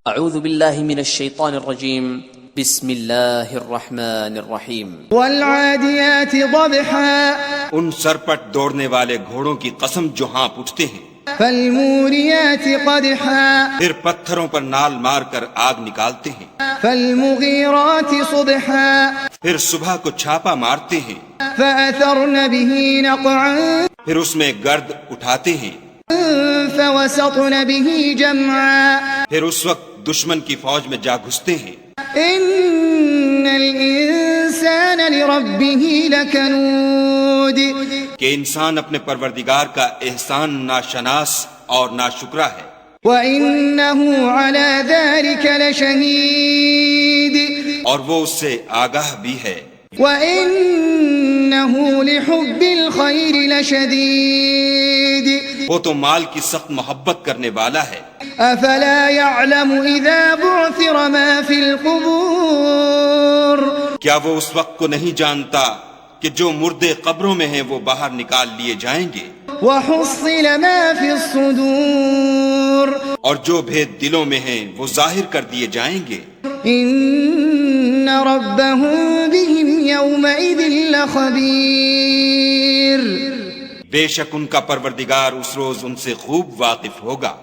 اعوذ باللہ من الشیطان الرجیم بسم اللہ الرحمن الرحیم والعادیات ضبحا ان سرپٹ دوڑنے والے گھوڑوں کی قسم جو ہانپ اٹھتے ہیں، فالموریات قدحا پھر پتھروں پر نال مار کر آگ نکالتے ہیں، فالمغیرات صبحا پھر صبح کو چھاپا مارتے ہیں، فأثرن به نقعا پھر اس میں گرد اٹھاتے ہیں، فوسطن به جمعا پھر اس وقت دشمن کی فوج میں جا گھستے ہیں۔ ان الانسان لربه لکنود کہ انسان اپنے پروردگار کا احسان ناشناس اور ناشکرا ہے، وَإِنَّهُ عَلَى ذَلِكَ لَشَهِيدٌ اور وہ اس سے آگاہ بھی ہے، وَإِنَّهُ لِحُبِّ الْخَيْرِ لَشَدِيدٌ وہ تو مال کی سخت محبت کرنے والا ہے۔ أَفَلَا يَعْلَمُ إِذَا بُعْثِرَ مَا فِي الْقُبُورِ کیا وہ اس وقت کو نہیں جانتا کہ جو مردے قبروں میں ہیں وہ باہر نکال لیے جائیں گے، وَحُصِّلَ مَا فِي الصُّدُورِ اور جو بھید دلوں میں ہیں وہ ظاہر کر دیے جائیں گے۔ إِنَّ رَبَّهُم بِهِمْ يَوْمَئِذٍ لَخَبِيرٌ بے شک ان کا پروردگار اس روز ان سے خوب واقف ہوگا۔